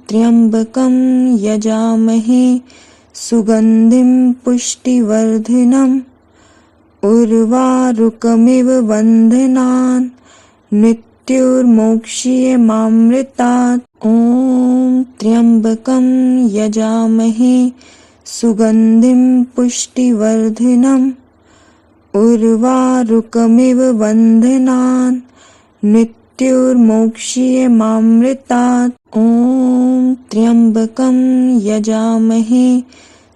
त्र्यम्बकं यजामहे सुगन्धिं पुष्टिवर्धिनम् उर्वारुकमिव बन्धनान् मृत्युर्मोक्ष्यमामृतात्। ॐ त्र्यम्बकं यजामहे सुगन्धिं पुष्टिवर्धिनम् उर्वारुकमिव बन्धनान् मृत्युर्मोक्ष्यमामृतात्। ॐ त्र्यम्बकं यजामहे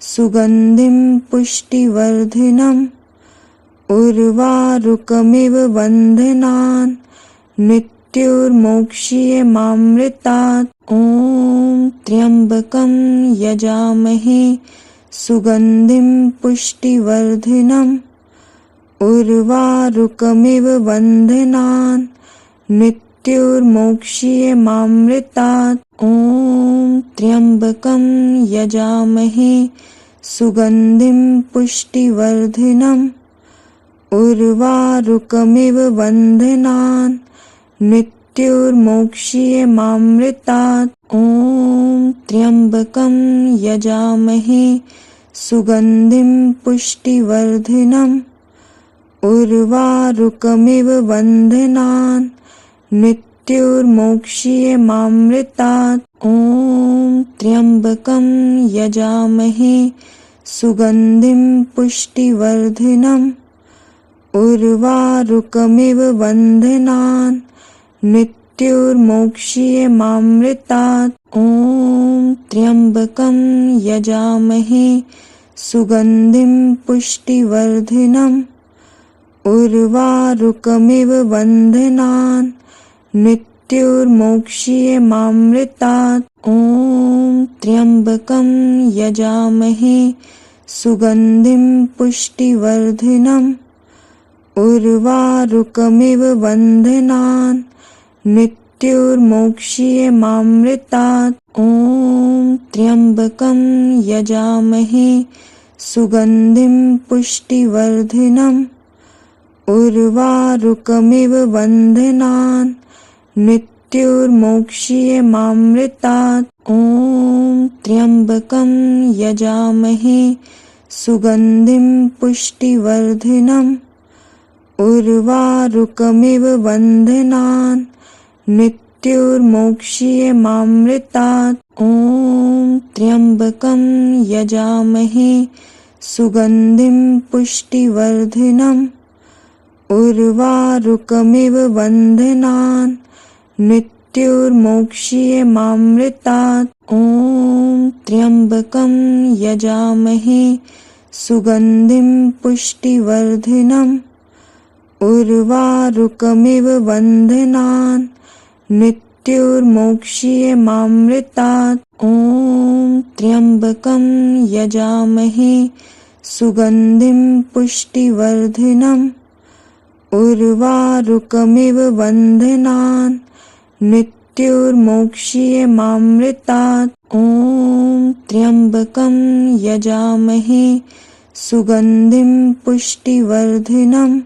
सुगन्धिं पुष्टिवर्धिनम् उर्वारुकमिव बन्धनान् मृत्युर्मोक्ष्यमामृतात्। ॐ त्र्यम्बकं यजामहे सुगन्धिं पुष्टिवर्धिनम् उर्वारुकमिव बन्धनान् मृत्युर्मोक्ष्यमामृतात्। ॐ त्र्यम्बकं यजामहे सुगन्धिं पुष्टिवर्धिनम् उर्वारुकमिव बन्धनान् मृत्युर्मोक्ष्यमामृतात्। ॐ त्र्यम्बकं यजामहे सुगन्धिं पुष्टिवर्धिनम् उर्वारुकमिव बन्धनान् मृत्युर्मोक्ष्यमामृतात्। ॐ त्र्यम्बकं यजामहे सुगन्धिं पुष्टिवर्धिनम् उर्वारुकमिव बन्धनान् मृत्युर्मोक्ष्यमामृतात्। ॐ त्र्यम्बकं यजामहे सुगन्धिं पुष्टिवर्धिनम् उर्वारुकमिव बन्धनान् मृत्युर्मोक्ष्यमामृतात्। ॐ त्र्यम्बकं यजामहे सुगन्धिं पुष्टिवर्धिनम् उर्वारुकमिव बन्धनान् मृत्युर्मोक्ष्यमामृतात्। ॐ त्र्यम्बकं यजामहे सुगन्धिं पुष्टिवर्धिनम् उर्वारुकमिव बन्धनान् मृत्युर्मोक्ष्यमामृतात्। ॐ त्र्यम्बकं यजामहे सुगन्धिं पुष्टिवर्धिनम् उर्वारुकमिव बन्धनान् मृत्युर्मोक्ष्यमामृतात्। ॐ त्र्यम्बकं यजामहे सुगन्धिं पुष्टिवर्धिनम् उर्वारुकमिव बन्धनान् मृत्युर्मोक्ष्यमामृतात्। ॐ त्र्यम्बकं यजामहे सुगन्धिं पुष्टिवर्धिनम् उर्वारुकमिव बन्धनान् मृत्युर्मोक्ष्यमामृतात्। ॐ त्र्यम्बकं यजामहे सुगन्धिं पुष्टिवर्धिनम् उर्वारुकमिव बन्धनान् मृत्युर्मोक्ष्यमामृतात्। ॐ त्र्यम्बकं यजामहे सुगन्धिं पुष्टिवर्धिनम्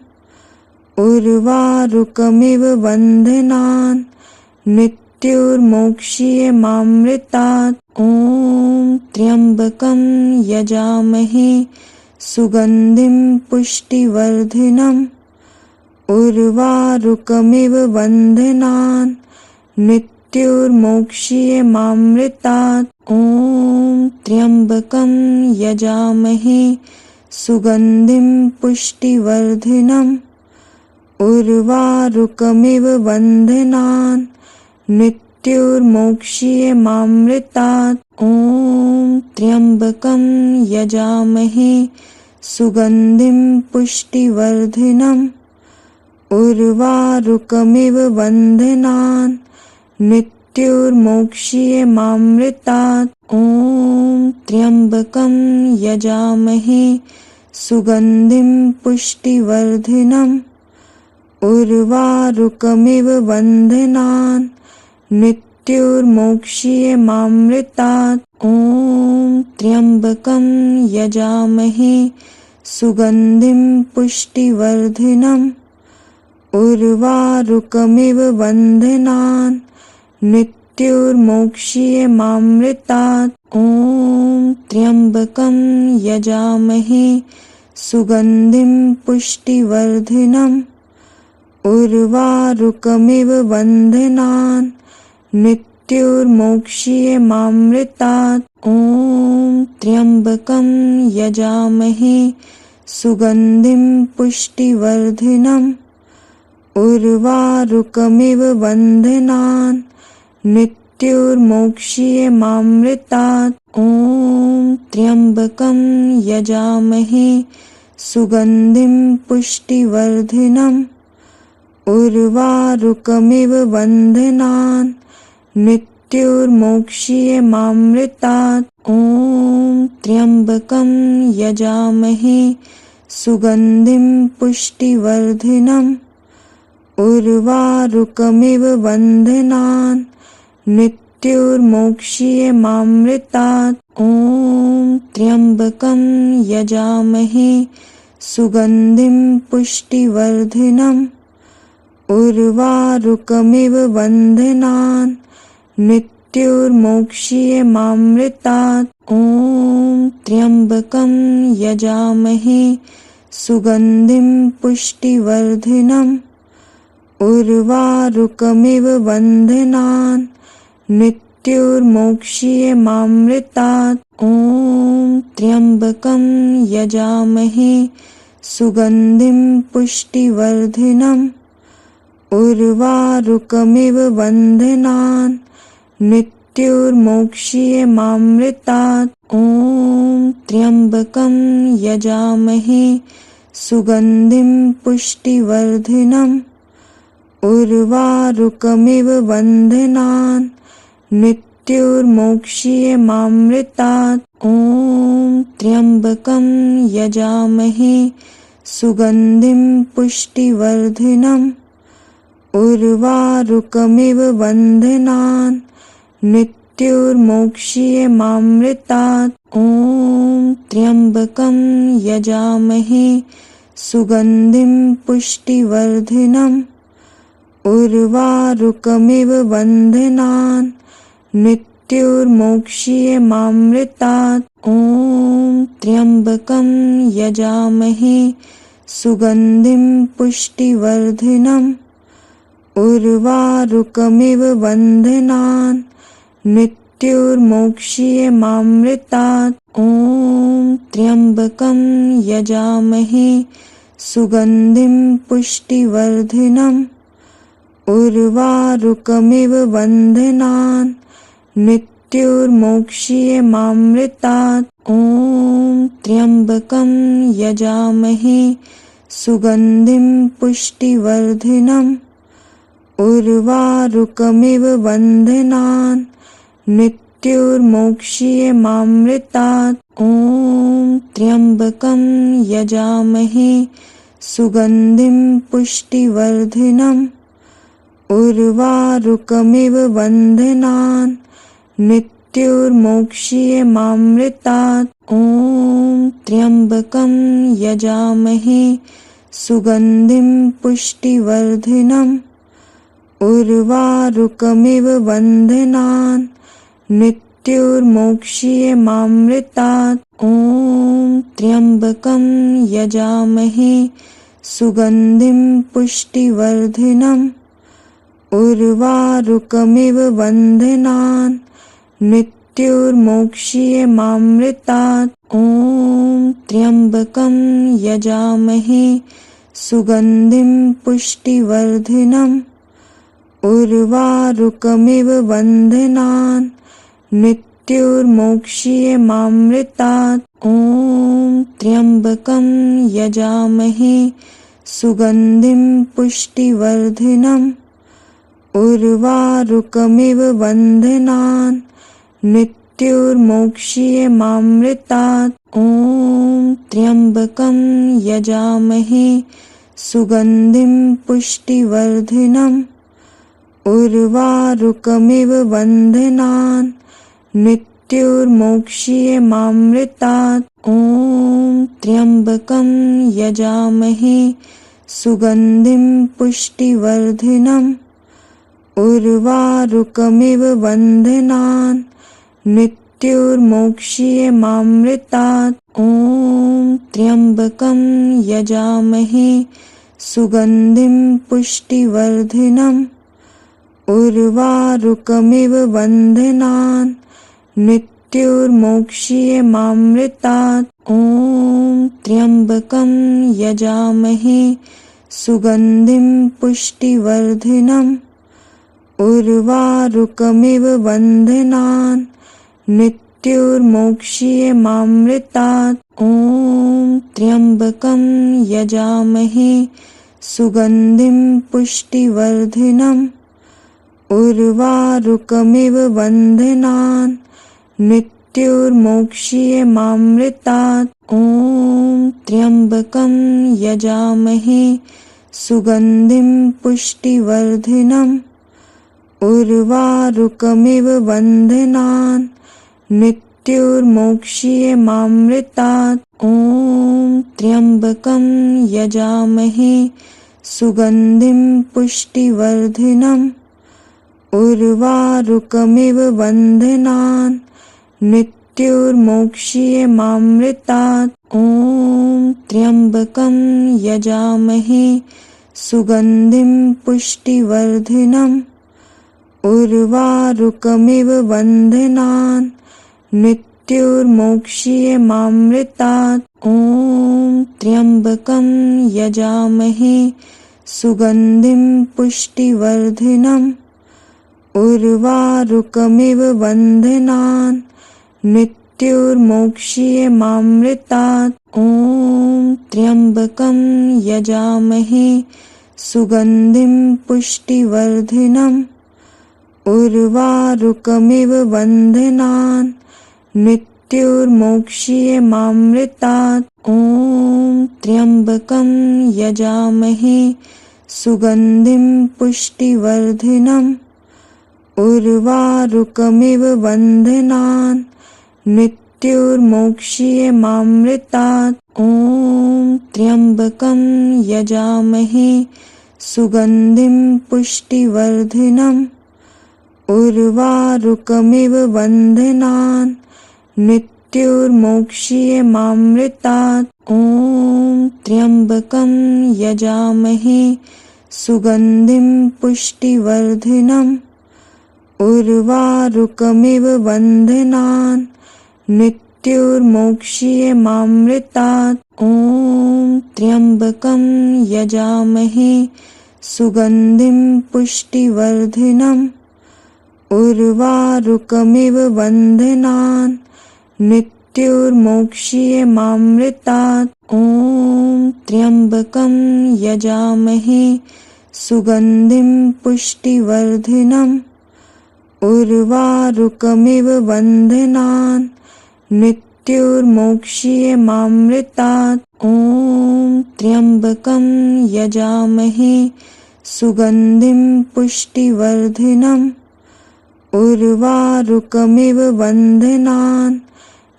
उर्वारुकमिव बन्धनान् मृत्युर्मोक्ष्यमामृतात्। ॐ त्र्यम्बकं यजामहे सुगन्धिं पुष्टिवर्धिनम् उर्वारुकमिव बन्धनान् मृत्युर्मोक्ष्यमामृतात्। ॐ त्र्यम्बकं यजामहे सुगन्धिं पुष्टिवर्धिनम् उर्वारुकमिव बन्धनान् मृत्युर्मोक्ष्यमामृतात्। ॐ त्र्यम्बकं यजामहे सुगन्धिं पुष्टिवर्धिनम् उर्वारुकमिव बन्धनान् मृत्युर्मोक्ष्यमामृतात्। ॐ त्र्यम्बकं यजामहे सुगन्धिं पुष्टिवर्धिनम् उर्वारुकमिव बन्धनान् मृत्युर्मोक्ष्यमामृतात्। ॐ त्र्यम्बकं यजामहे सुगन्धिं पुष्टिवर्धिनम् उर्वारुकमिव बन्धनान् मृत्युर्मोक्ष्यमामृतात्। ॐ त्र्यम्बकं यजामहे सुगन्धिं पुष्टिवर्धिनम्। उर्वारुकमिव बन्धनान् मृत्युर्मोक्ष्यमामृतात्। ॐ त्र्यम्बकं यजामहे सुगन्धिं पुष्टिवर्धिनम्। उर्वारुकमिव बन्धनान् मृत्युर्मोक्ष्यमामृतात्। ॐ त्र्यम्बकं यजामहे सुगन्धिं पुष्टिवर्धिनम्। उर्वारुकमिव बन्धनान् मृत्युर्मोक्ष्यमामृतात्। ॐ त्र्यम्बकं यजामहे सुगन्धिं पुष्टिवर्धिनम्। उर्वारुकमिव बन्धनान् मृत्युर्मोक्ष्यमामृतात्। ॐ त्र्यम्बकं यजामहे सुगन्धिं पुष्टिवर्धिनम्। उर्वारुकमिव बन्धनान् मृत्युर्मोक्ष्यमामृतात्। ॐ त्र्यम्बकं यजामहे सुगन्धिं पुष्टिवर्धिनम्। उर्वारुकमिव बन्धनान् मृत्युर्मोक्ष्यमामृतात्। ॐ त्र्यम्बकं यजामहे सुगन्धिं पुष्टिवर्धिनम्। उर्वारुकमिव बन्धनान् मृत्युर्मोक्ष्यमामृतात्। ॐ त्र्यम्बकं यजामहे सुगन्धिं पुष्टिवर्धिनम्। उर्वारुकमिव बन्धनान् मृत्युर्मोक्ष्यमामृतात्। ॐ त्र्यम्बकं यजामहे सुगन्धिं पुष्टिवर्धिनम्। उर्वारुकमिव बन्धनान् मृत्युर्मोक्ष्यमामृतात्। ॐ त्र्यम्बकं यजामहे सुगन्धिं पुष्टिवर्धिनम्। उर्वारुकमिव बन्धनान् मृत्युर्मोक्ष्यमामृतात्। ॐ त्र्यम्बकं यजामहे सुगन्धिं पुष्टिवर्धिनम्। उर्वारुकमिव बन्धनान् मृत्युर्मोक्ष्यमामृतात्। ॐ त्र्यम्बकं यजामहे सुगन्धिं पुष्टिवर्धिनम्। उर्वारुकमिव बन्धनान् मृत्युर्मोक्ष्यमामृतात्। ॐ त्र्यम्बकं यजामहे सुगन्धिं पुष्टिवर्धिनम्। उर्वारुकमिव बन्धनान् मृत्युर्मोक्ष्यमामृतात्। ॐ त्र्यम्बकं यजामहे सुगन्धिं पुष्टिवर्धिनम्। उर्वारुकमिव बन्धनान् मृत्युर्मोक्ष्यमामृतात्। ॐ त्र्यम्बकं यजामहे सुगन्धिं पुष्टिवर्धिनम्। उर्वारुकमिव बन्धनान् मृत्युर्मोक्ष्यमामृतात्। ॐ त्र्यम्बकं यजामहे सुगन्धिं पुष्टिवर्धिनम्। उर्वारुकमिव बन्धनान् मृत्युर्मोक्ष्यमामृतात्। ॐ त्र्यम्बकं यजामहे सुगन्धिं पुष्टिवर्धिनम्। उर्वारुकमिव बन्धनान् मृत्युर्मोक्ष्यमामृतात्। ॐ त्र्यम्बकं यजामहे सुगन्धिं पुष्टिवर्धिनम्। उर्वारुकमिव बन्धनान् मृत्युर्मोक्ष्यमामृतात्। ॐ त्र्यम्बकं यजामहे सुगन्धिं पुष्टिवर्धिनम्। उर्वारुकमिव बन्धनान् मृत्युर्मोक्ष्यमामृतात्। ॐ त्र्यम्बकं यजामहे सुगन्धिं पुष्टिवर्धिनम्। उर्वारुकमिव बन्धनान् मृत्युर्मोक्ष्यमामृतात्। ॐ त्र्यम्बकं यजामहे सुगन्धिं पुष्टिवर्धिनम्। उर्वारुकमिव बन्धनान् मृत्युर्मोक्ष्यमामृतात्। ॐ त्र्यम्बकं यजामहे सुगन्धिं पुष्टिवर्धिनम्। उर्वारुकमिव बन्धनान् मृत्युर्मोक्ष्यमामृतात्। ॐ त्र्यम्बकं यजामहे सुगन्धिं पुष्टिवर्धिनम्। उर्वारुकमिव बन्धनान् मृत्युर्मोक्ष्यमामृतात्। ॐ त्र्यम्बकं यजामहे सुगन्धिं पुष्टिवर्धिनम्। उर्वारुकमिव बन्धनान् मृत्युर्मोक्ष्यमामृतात्। ॐ त्र्यम्बकं यजामहे सुगन्धिं पुष्टिवर्धिनम्। उर्वारुकमिव बन्धनान् मृत्युर्मोक्ष्यमामृतात्। ॐ त्र्यम्बकं यजामहे सुगन्धिं पुष्टिवर्धिनम्। उर्वारुकमिव बन्धनान् मृत्युर्मोक्ष्यमामृतात्। ॐ त्र्यम्बकं यजामहे सुगन्धिं पुष्टिवर्धिनम्। उर्वारुकमिव बन्धनान् मृत्युर्मोक्ष्यमामृतात्। ॐ त्र्यम्बकं यजामहे सुगन्धिं पुष्टिवर्धिनम्। उर्वारुकमिव बन्धनान् मृत्युर्मोक्ष्यमामृतात्। ॐ त्र्यम्बकं यजामहे सुगन्धिं पुष्टिवर्धिनम्। उर्वारुकमिव बन्धनान् मृत्युर्मोक्ष्यमामृतात्। ॐ त्र्यम्बकं यजामहे सुगन्धिं पुष्टिवर्धिनम्। उर्वारुकमिव बन्धनान् मृत्युर्मोक्ष्यमामृतात्। ॐ त्र्यम्बकं यजामहे सुगन्धिं पुष्टिवर्धिनम्। उर्वारुकमिव बन्धनान् मृत्युर्मोक्ष्यमामृतात्। ॐ त्र्यम्बकं यजामहे सुगन्धिं पुष्टिवर्धिनम्। उर्वारुकमिव बन्धनान् मृत्युर्मोक्ष्यमामृतात्। ॐ त्र्यम्बकं यजामहे सुगन्धिं पुष्टिवर्धिनम्। उर्वारुकमिव बन्धनान् मृत्युर्मोक्ष्यमामृतात्। ॐ त्र्यम्बकं यजामहे सुगन्धिं पुष्टिवर्धिनम्। उर्वारुकमिव बन्धनान्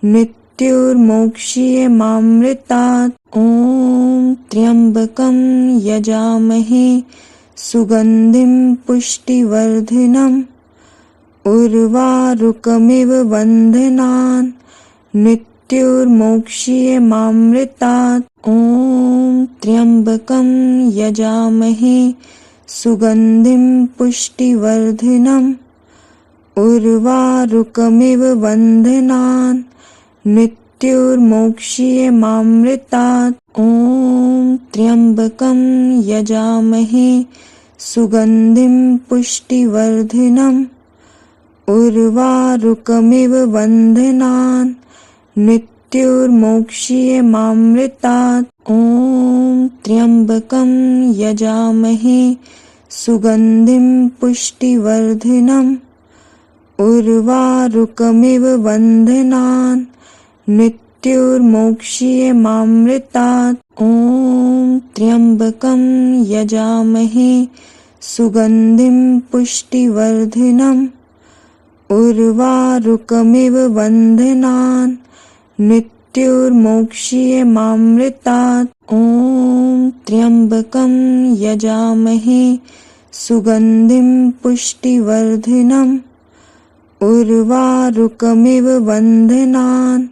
मृत्युर्मोक्ष्यमामृतात्। ॐ त्र्यम्बकं यजामहे सुगन्धिं पुष्टिवर्धिनम्। उर्वारुकमिव बन्धनान् मृत्युर्मोक्ष्यमामृतात्। ॐ त्र्यम्बकं यजामहे सुगन्धिं पुष्टिवर्धिनम्। उर्वारुकमिव बन्धनान् मृत्युर्मोक्ष्यमामृतात्। ॐ त्र्यम्बकं यजामहे सुगन्धिं पुष्टिवर्धिनम्। उर्वारुकमिव बन्धनान् मृत्युर्मोक्ष्यमामृतात्। ॐ त्र्यम्बकं यजामहे सुगन्धिं पुष्टिवर्धिनम्। उर्वारुकमिव बन्धनान् मृत्युर्मोक्ष्यमामृतात्। ॐ त्र्यम्बकं यजामहे सुगन्धिं पुष्टिवर्धिनम्। उर्वारुकमिव बन्धनान् मृत्युर्मोक्ष्यमामृतात्। ॐ त्र्यम्बकं यजामहे सुगन्धिं पुष्टिवर्धिनम् उर्वारुकमिव बन्धनान्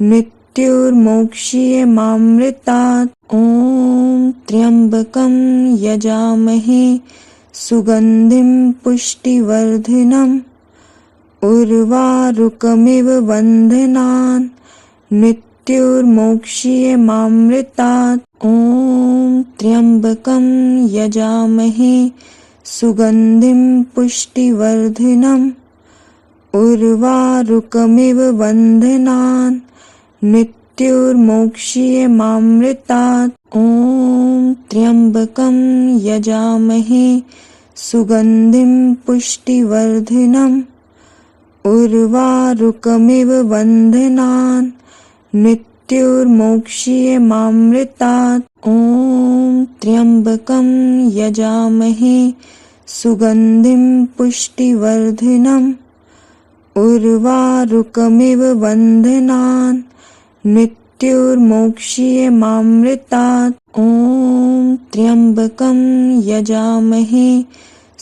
मृत्युर्मोक्ष्यमामृतात् ॐ त्र्यम्बकं यजामहे सुगन्धिं पुष्टिवर्धिनम् उर्वारुकमिव बन्धनान् मृत्युर्मोक्ष्यमामृतात् ॐ त्र्यम्बकं यजामहे सुगन्धिं पुष्टिवर्धिनम् उर्वारुकमिव बन्धनान् मृत्युर्मोक्ष्यमामृतात् ॐ त्र्यम्बकं यजामहे सुगन्धिं पुष्टिवर्धिनम् उर्वारुकमिव बन्धनान् मृत्युर्मोक्ष्यमामृतात् ॐ त्र्यम्बकं यजामहे सुगन्धिं पुष्टिवर्धिनम् उर्वारुकमिव बन्धनान् मृत्युर्मोक्ष्यमामृतात् ॐ त्र्यम्बकं यजामहे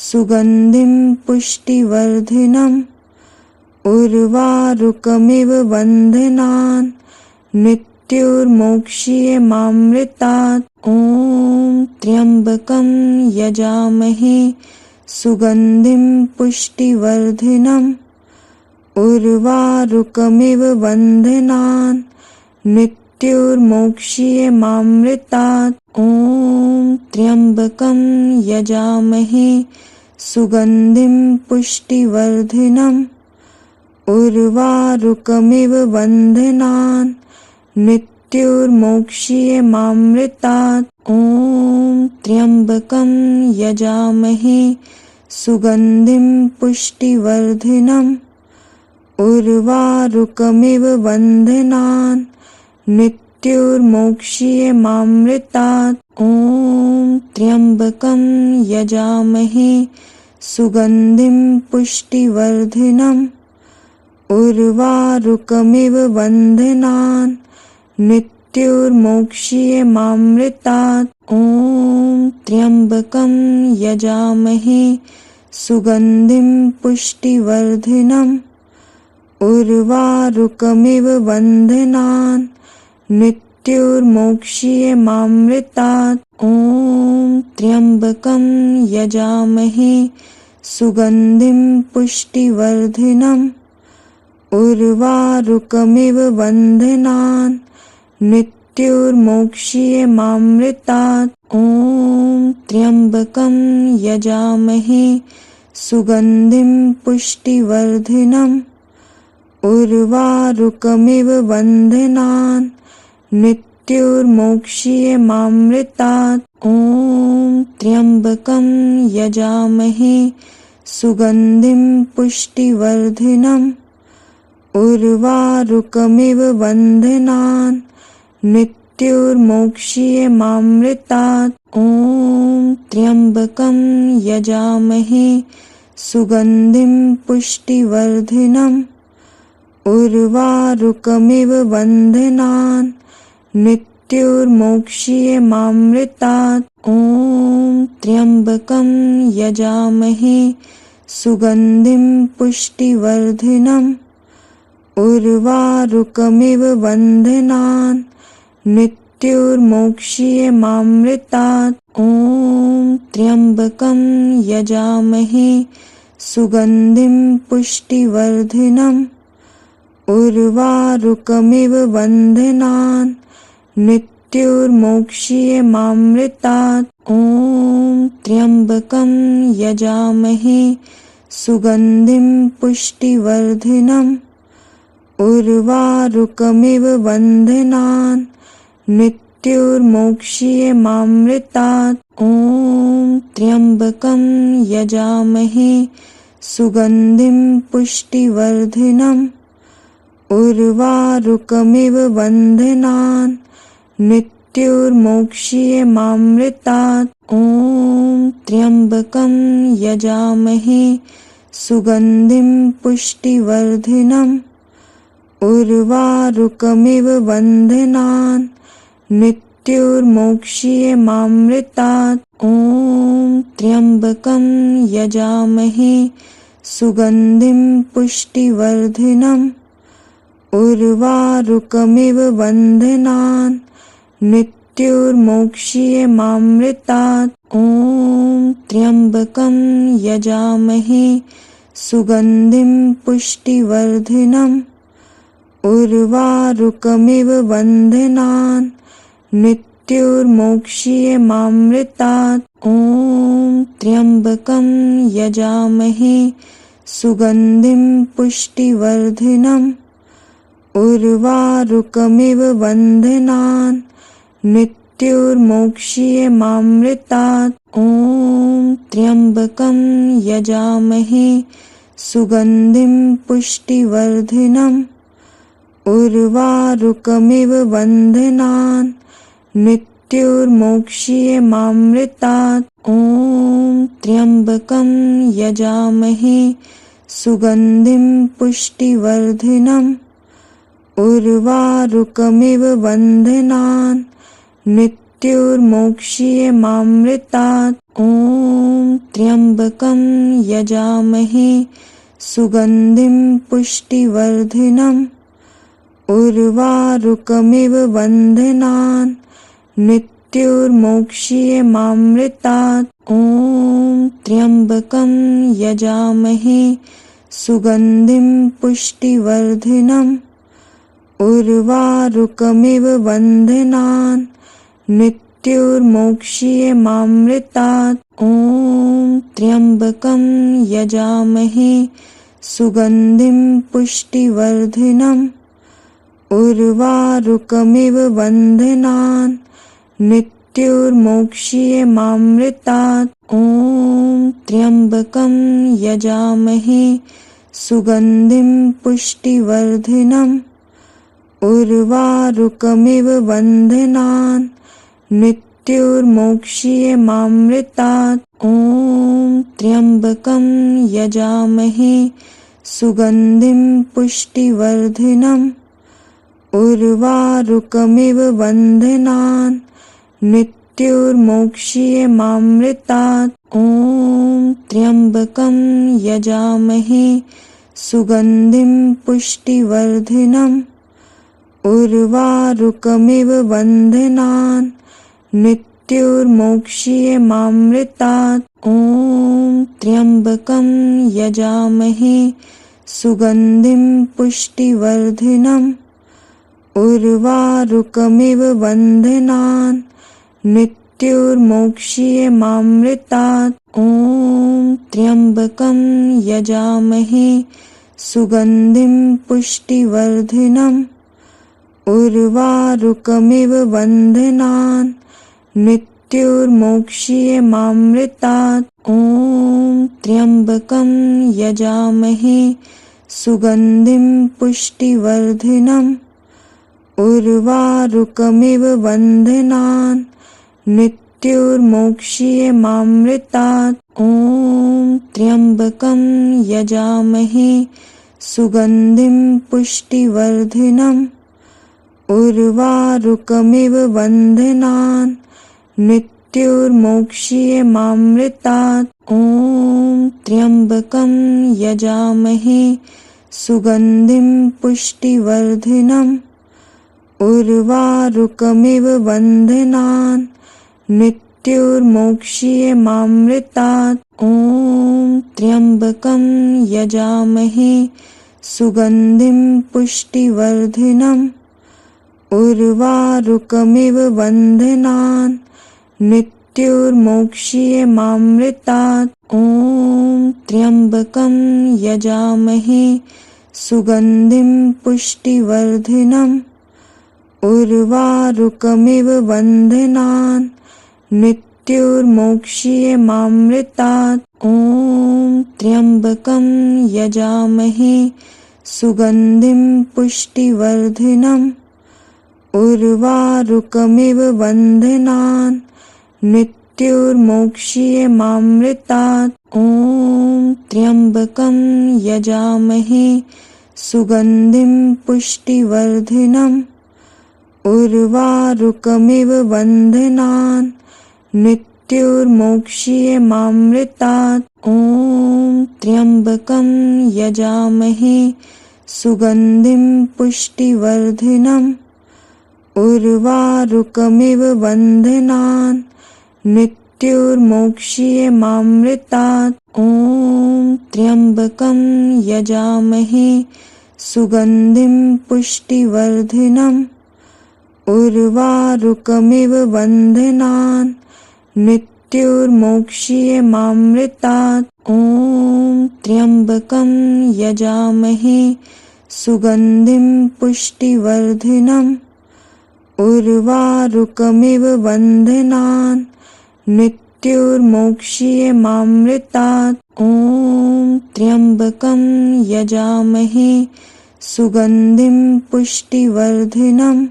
सुगन्धिं पुष्टिवर्धिनम् उर्वारुकमिव बन्धनान् मृत्युर्मोक्ष्यमामृतात् ॐ त्र्यम्बकं यजामहे सुगन्धिं पुष्टिवर्धिनम् उर्वारुकमिव बन्धनान् मृत्युर्मोक्ष्यमामृतात् ॐ त्र्यम्बकं यजामहे सुगन्धिं पुष्टिवर्धिनम् उर्वारुकमिव बन्धनान् मृत्युर्मोक्ष्यमामृतात् ॐ त्र्यम्बकं यजामहे सुगन्धिं पुष्टिवर्धिनम् उर्वारुकमिव बन्धनान् मृत्युर्मोक्ष्यमामृतात् ॐ त्र्यम्बकं यजामहे सुगन्धिं पुष्टिवर्धिनम् उर्वारुकमिव बन्धनान् मृत्युर्मोक्ष्यमामृतात् ॐ त्र्यम्बकं यजामहे सुगन्धिं पुष्टिवर्धिनम् उर्वारुकमिव बन्धनान् मृत्युर्मोक्ष्यमामृतात् ॐ त्र्यम्बकं यजामहे सुगन्धिं पुष्टिवर्धिनम् उर्वारुकमिव बन्धनान् मृत्युर्मोक्ष्यमामृतात् ॐ त्र्यम्बकं यजामहे सुगन्धिं पुष्टिवर्धिनम् उर्वारुकमिव बन्धनान् मृत्युर्मोक्ष्यमामृतात् ॐ त्र्यम्बकं यजामहे सुगन्धिं पुष्टिवर्धिनम् उर्वारुकमिव बन्धनान् मृत्युर्मोक्ष्यमामृतात् ॐ त्र्यम्बकं यजामहे सुगन्धिं पुष्टिवर्धिनम् उर्वारुकमिव बन्धनान् मृत्युर्मोक्ष्यमामृतात् ॐ त्र्यम्बकं यजामहे सुगन्धिं पुष्टिवर्धिनम् उर्वारुकमिव बन्धनान् मृत्युर्मोक्ष्यमामृतात् ॐ त्र्यम्बकं यजामहे सुगन्धिं पुष्टिवर्धिनम् उर्वारुकमिव बन्धनान् मृत्युर्मोक्ष्यमामृतात् ॐ त्र्यम्बकं यजामहे सुगन्धिं पुष्टिवर्धिनम् उर्वारुकमिव बन्धनान् मृत्युर्मोक्ष्यमामृतात् ॐ त्र्यम्बकं यजामहे सुगन्धिं पुष्टिवर्धिनम् उर्वारुकमिव बन्धनान् मृत्युर्मोक्ष्यमामृतात् ॐ त्र्यम्बकं यजामहे सुगन्धिं पुष्टिवर्धिनम् उर्वारुकमिव बन्धनान् मृत्युर्मोक्ष्यमामृतात्। ॐ त्र्यम्बकं यजामहे सुगन्धिं पुष्टिवर्धिनम्। उर्वारुकमिव बन्धनान् मृत्युर्मोक्ष्यमामृतात्। ॐ त्र्यम्बकं यजामहे सुगन्धिं पुष्टिवर्धिनम्। उर्वारुकमिव बन्धनान् मृत्युर्मोक्ष्यमामृतात्। ॐ त्र्यम्बकं यजामहे सुगन्धिं पुष्टिवर्धिनम्। उर्वारुकमिव बन्धनान् मृत्युर्मोक्ष्यमामृतात्। ॐ त्र्यम्बकं यजामहे सुगन्धिं पुष्टिवर्धिनम्। उर्वारुकमिव बन्धनान् मृत्युर्मोक्ष्यमामृतात्। ॐ त्र्यम्बकं यजामहे सुगन्धिं पुष्टिवर्धिनम्। उर्वारुकमिव बन्धनान् मृत्युर्मोक्ष्यमामृतात्। ॐ त्र्यम्बकं यजामहे सुगन्धिं पुष्टिवर्धिनम्। उर्वारुकमिव बन्धनान् मृत्युर्मोक्ष्यमामृतात्। ॐ त्र्यम्बकं यजामहे सुगन्धिं पुष्टिवर्धिनम्। उर्वारुकमिव बन्धनान् मृत्युर्मोक्ष्यमामृतात्। ॐ त्र्यम्बकं यजामहे सुगन्धिं पुष्टिवर्धिनम्। उर्वारुकमिव बन्धनान् मृत्युर्मोक्ष्यमामृतात्। ॐ त्र्यम्बकं यजामहे सुगन्धिं पुष्टिवर्धिनम्। उर्वारुकमिव बन्धनान् मृत्युर्मोक्ष्यमामृतात्। ॐ त्र्यम्बकं यजामहे सुगन्धिं पुष्टिवर्धिनम्। उर्वारुकमिव बन्धनान् मृत्युर्मोक्ष्यमामृतात्। ॐ त्र्यम्बकं यजामहे सुगन्धिं पुष्टिवर्धिनम्। उर्वारुकमिव बन्धनान् मृत्युर्मोक्ष्यमामृतात्। ॐ त्र्यम्बकं यजामहे सुगन्धिं पुष्टिवर्धिनम्। उर्वारुकमिव बन्धनान् मृत्युर्मोक्ष्यमामृतात्। ॐ त्र्यम्बकं यजामहे सुगन्धिं पुष्टिवर्धिनम्। उर्वारुकमिव बन्धनान् मृत्युर्मोक्ष्यमामृतात्। ॐ त्र्यम्बकं यजामहे सुगन्धिं पुष्टिवर्धिनम्। उर्वारुकमिव बन्धनान् मृत्युर्मोक्ष्यमामृतात्। ॐ त्र्यम्बकं यजामहे सुगन्धिं पुष्टिवर्धिनम्। उर्वारुकमिव बन्धनान् मृत्युर्मोक्ष्यमामृतात्। ॐ त्र्यम्बकं यजामहे सुगन्धिं पुष्टिवर्धिनम्। उर्वारुकमिव बन्धनान् मृत्युर्मोक्ष्यमामृतात्। ॐ त्र्यम्बकं यजामहे सुगन्धिं पुष्टिवर्धिनम्। उर्वारुकमिव बन्धनान् मृत्युर्मोक्ष्यमामृतात्। ॐ त्र्यम्बकं यजामहे सुगन्धिं पुष्टिवर्धिनम्। उर्वारुकमिव बन्धनान् मृत्युर्मोक्ष्यमामृतात्। ॐ त्र्यम्बकं यजामहे सुगन्धिं पुष्टिवर्धिनम्। उर्वारुकमिव बन्धनान् मृत्युर्मोक्ष्यमामृतात्। ॐ त्र्यम्बकं यजामहे सुगन्धिं पुष्टिवर्धिनम्। उर्वारुकमिव बन्धनान् मृत्युर्मोक्ष्यमामृतात्। ॐ त्र्यम्बकं यजामहे सुगन्धिं पुष्टिवर्धिनम्। उर्वारुकमिव बन्धनान् मृत्युर्मोक्ष्यमामृतात्। ॐ त्र्यम्बकं यजामहे सुगन्धिं पुष्टिवर्धिनम्। उर्वारुकमिव बन्धनान् मृत्युर्मोक्ष्यमामृतात्। ॐ त्र्यम्बकं यजामहे सुगन्धिं पुष्टिवर्धिनम्। उर्वारुकमिव बन्धनान् मृत्युर्मोक्ष्यमामृतात्। ॐ त्र्यम्बकं यजामहे सुगन्धिं पुष्टिवर्धिनम्।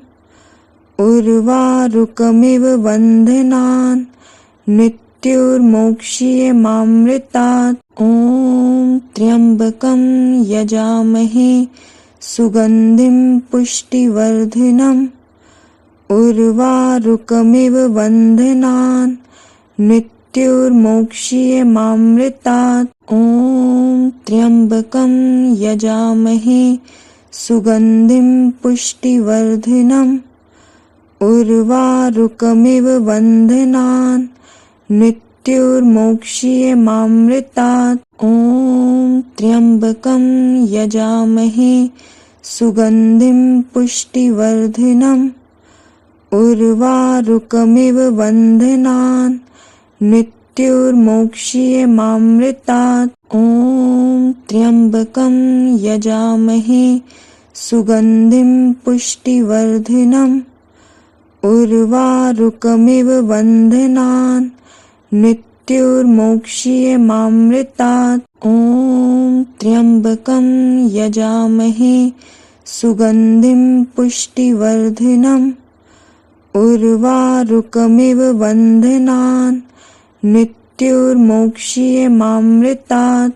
उर्वारुकमिव बन्धनान् मृत्युर्मोक्ष्यमामृतात्। ॐ त्र्यम्बकं यजामहे सुगन्धिं पुष्टिवर्धिनम्। उर्वारुकमिव बन्धनान् मृत्युर्मोक्ष्यमामृतात्। ॐ त्र्यम्बकं यजामहे सुगन्धिं पुष्टिवर्धिनम्। उर्वारुकमिव बन्धनान् मृत्युर्मोक्ष्यमामृतात्। ॐ त्र्यम्बकं यजामहे सुगन्धिं पुष्टिवर्धिनम्। उर्वारुकमिव बन्धनान् मृत्युर्मोक्ष्यमामृतात्। ॐ त्र्यम्बकं यजामहे सुगन्धिं पुष्टिवर्धिनम्। उर्वारुकमिव बन्धनान् मृत्युर्मोक्ष्यमामृतात्। ॐ त्र्यम्बकं यजामहे सुगन्धिं पुष्टिवर्धिनम्। उर्वारुकमिव बन्धनान् मृत्युर्मोक्ष्यमामृतात्।